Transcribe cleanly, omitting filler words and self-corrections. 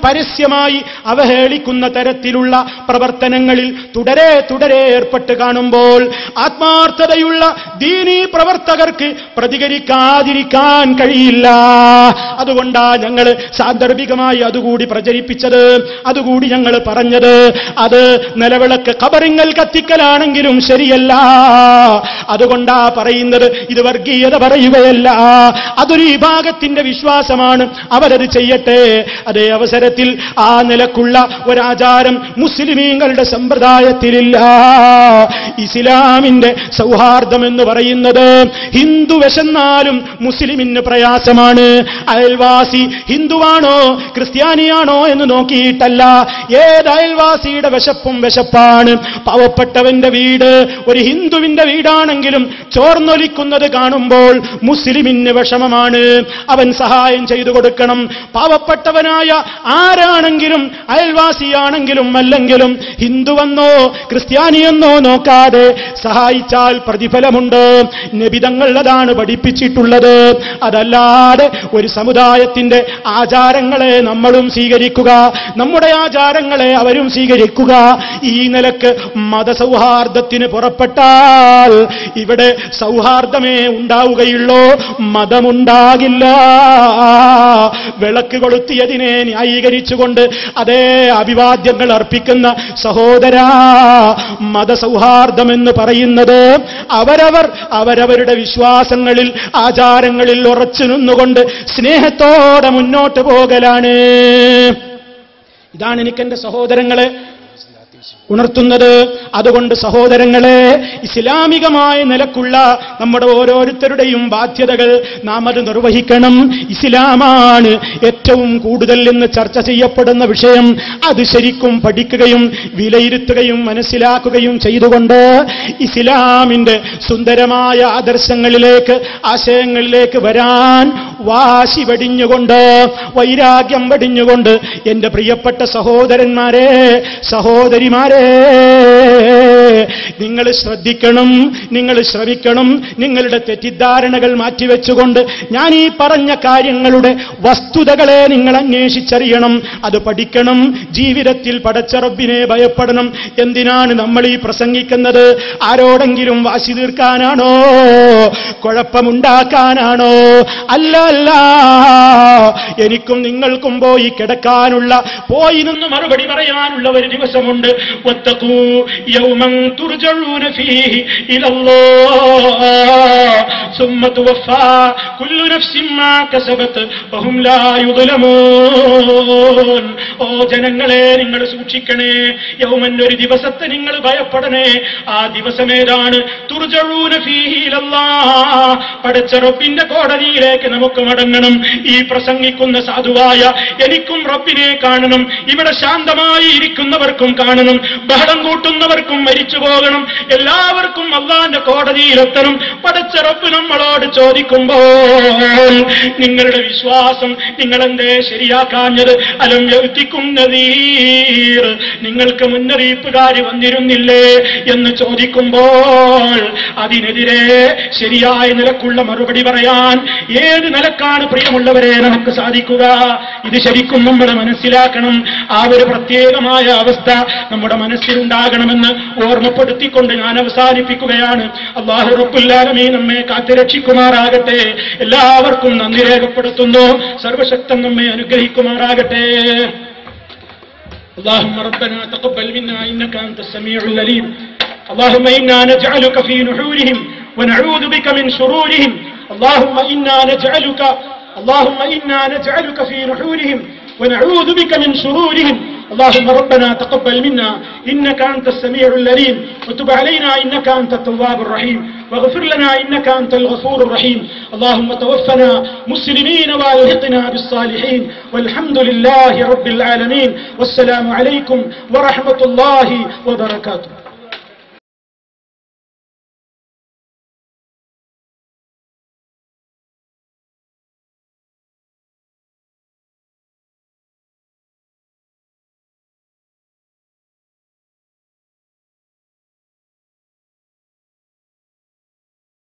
പരസ്യമായി അവഹേളിക്കുന്ന തരത്തിലുള്ള പ്രവർത്തനങ്ങളിൽ തുടരെ ഏർപ്പെട്ട് കാണുമ്പോൾ ആത്മാർത്ഥതയുള്ള ദീനീ പ്രവർത്തകർക്ക് പ്രതികരിക്കാതിരിക്കാൻ കഴിയില്ല. അതുകൊണ്ടാ ഞങ്ങൾ സാന്ദർഭികമായി അതുകൂടി പ്രചരിപ്പിച്ചത്, അതുകൂടി ഞങ്ങൾ പറഞ്ഞത്. അത് നിലവിളക്ക് ഖബറിങ്ങൽ കത്തിക്കലാണെങ്കിലും ശരിയല്ല. അതുകൊണ്ടാ പറയുന്നത്, ഇത് വർഗീയത പറയുകയല്ല, അതൊരു വിഭാഗത്തിന്റെ വിശ്വാസമാണ്, അവരത് ചെയ്യട്ടെ. അതേ അവസരത്തിൽ ആ നിലക്കുള്ള ഒരാചാരം മുസ്ലിമീങ്ങളുടെ സമ്പ്രദായത്തിലില്ല. ഇസ്ലാമിന്റെ സൗഹാർദ്ദം എന്ന് പറയുന്നത് ഹിന്ദു വിശന്നാലും മുസ്ലിമിന് പ്രയാസമാണ്. അയൽവാസി ഹിന്ദുവാണോ ക്രിസ്ത്യാനിയാണോ എന്ന് നോക്കിയിട്ടല്ല, ഏത് അയൽവാസിയുടെ വിശപ്പാണ്. പാവപ്പെട്ടവന്റെ വീട് ഒരു ഹിന്ദുവിന്റെ വീടാണെങ്കിലും ചോർന്നൊലിക്കുന്നത് കാണുമ്പോൾ മുസ്ലിമിന് വിഷമമാണ്. അവൻ സഹായം ചെയ്തു കൊടുക്കണം. പാവപ്പെട്ടവനായ ആരാണെങ്കിലും അയൽവാസിയാണെങ്കിലും അല്ലെങ്കിലും ഹിന്ദുവെന്നോ ക്രിസ്ത്യാനിയെന്നോ നോക്കാതെ സഹായിച്ചാൽ പ്രതിഫലമുണ്ട്. നബിതങ്ങൾ അതാണ് പഠിപ്പിച്ചിട്ടുള്ളത്. അതല്ലാതെ ഒരു സമുദായത്തിന്റെ ആചാരങ്ങളെ നമ്മളും സ്വീകരിക്കുക, നമ്മുടെ ആചാരങ്ങളെ അവരും സ്വീകരിക്കുക, ഈ നിലക്ക് മതസൗഹാർദ്ദത്തിന് പുറപ്പെട്ടാൽ ഇവിടെ സൗഹാർദ്ദമേ ഉണ്ടാവുകയുള്ളൂ, മതമുണ്ടാകില്ല. വിളക്ക് കൊളുത്തിയതിനെ ന്യായീകരിച്ചുകൊണ്ട് അതേ അഭിവാദ്യങ്ങൾ അർപ്പിക്കുന്ന സഹോദരാ, മതസൗഹാർദ്ദം എന്ന് പറയുന്നത് അവരവരുടെ വിശ്വാസങ്ങളിൽ ആചാരങ്ങളിൽ ഉറച്ചു നിന്നുകൊണ്ട് സ്നേഹത്തോടെ മുന്നോട്ട് പോകലാണ്. ഇതാണ് എനിക്ക് എന്റെ സഹോദരങ്ങളെ ഉണർത്തുന്നത്. അതുകൊണ്ട് സഹോദരങ്ങളെ, ഇസ്ലാമികമായ നിലക്കുള്ള നമ്മുടെ ഓരോരുത്തരുടെയും ബാധ്യതകൾ നാം അത് നിർവഹിക്കണം. ഇസ്ലാമാണ് ഏറ്റവും കൂടുതൽ ഇന്ന് ചർച്ച ചെയ്യപ്പെടുന്ന വിഷയം. അത് ശരിക്കും പഠിക്കുകയും വിലയിരുത്തുകയും മനസ്സിലാക്കുകയും ചെയ്തുകൊണ്ട് ഇസ്ലാമിന്റെ സുന്ദരമായ ആദർശങ്ങളിലേക്ക് ആശയങ്ങളിലേക്ക് വരാൻ വാശി വെടിഞ്ഞുകൊണ്ട് വൈരാഗ്യം വെടിഞ്ഞുകൊണ്ട് എന്റെ പ്രിയപ്പെട്ട സഹോദരന്മാരെ സഹോദരിമാരെ, നിങ്ങൾ ശ്രദ്ധിക്കണം, നിങ്ങൾ ശ്രമിക്കണം. നിങ്ങളുടെ തെറ്റിദ്ധാരണകൾ മാറ്റിവെച്ചുകൊണ്ട് ഞാൻ ഈ പറഞ്ഞ കാര്യങ്ങളുടെ വസ്തുതകളെ നിങ്ങൾ അന്വേഷിച്ചറിയണം, അത് പഠിക്കണം. ജീവിതത്തിൽ പടച്ച റബ്ബിനെ ഭയപ്പെടണം. എന്തിനാണ് നമ്മൾ ഈ പ്രസംഗിക്കുന്നത്? ആരോടെങ്കിലും വാശി തീർക്കാനാണോ? കുഴപ്പമുണ്ടാക്കാനാണോ? അല്ല അല്ല, എനിക്കും നിങ്ങൾക്കും പോയി കിടക്കാനുള്ള, പോയി നിന്ന് മറുപടി പറയാനുള്ള ഒരു ദിവസമുണ്ട്. واتقوا يوما ترجعون فيه إلى الله ثم توفى كل نفس ما كسبت وهم لا يظلمون. ഓ ജനങ്ങളെ, നിങ്ങൾ സൂക്ഷിക്കണേ. യൗമൻ, ഒരു ദിവസത്തെ നിങ്ങൾ ഭയപ്പെടണേ. ആ ദിവസമേതാണ്? തുർജഊന ഫീഹി ഇലല്ലാഹ്, പടച്ച റബ്ബിന്റെ കോടതിയിലേക്ക് നമുക്ക് മടങ്ങണം. ഈ പ്രസംഗിക്കുന്ന സാധുവായ എനിക്കും റബ്ബിനെ കാണണം. ഇവിടെ ശാന്തമായി ഇരിക്കുന്നവർക്കും കാണണം, ബഹളം കൂട്ടുന്നവർക്കും മരിച്ചു പോകണം. എല്ലാവർക്കും അല്ലാഹുവിന്റെ കോടതിയിലെത്തണം. പടച്ച റബ്ബ് നമ്മളോട് ചോദിക്കുമ്പോൾ നിങ്ങളുടെ വിശ്വാസം നിങ്ങളെന്തേ ശരിയാക്കാഞ്ഞത്? അലം യഅ്തികും നദീർ, നിങ്ങൾക്ക് മുന്നറിയിപ്പുകാരി വന്നിരുന്നില്ലേ എന്ന് ചോദിക്കുമ്പോൾ അതിനെതിരെ ശരിയായ നിലക്കുള്ള മറുപടി പറയാൻ ഏത് നിലക്കാണ് പ്രിയമുള്ളവരെ നമുക്ക് സാധിക്കുക? ഇത് ശരിക്കും നമ്മൾ മനസ്സിലാക്കണം. ആ ഒരു പ്രത്യേകമായ അവസ്ഥ നമ്മുടെ മനസ്സിലുണ്ടാകണമെന്ന് ഓർമ്മപ്പെടുത്തിക്കൊണ്ട് ഞാൻ അവസാനിപ്പിക്കുകയാണ്. അല്ലാഹു റബ്ബുൽ ആലമീൻ നമ്മെ കാത്തുരക്ഷിക്കുമാറാകട്ടെ. എല്ലാവർക്കും നന്ദി രേഖപ്പെടുത്തുന്നു. സർവശക്തൻ നമ്മെ അനുഗ്രഹിക്കുമാറാകട്ടെ. اللهم ربنا تقبل منا إنك أنت السميع العليم. اللهم إنا نجعلك في نحورهم ونعوذ بك من شرورهم. اللهم إنا نجعلك في نحورهم ونعوذ بك من شرورهم. اللهم ربنا تقبل منا إنك أنت السميع العليم وتب علينا إنك أنت التواب الرحيم واغفر لنا إنك أنت الغفور الرحيم. اللهم توفنا مسلمين والحقنا بالصالحين والحمد لله رب العالمين. والسلام عليكم ورحمة الله وبركاته.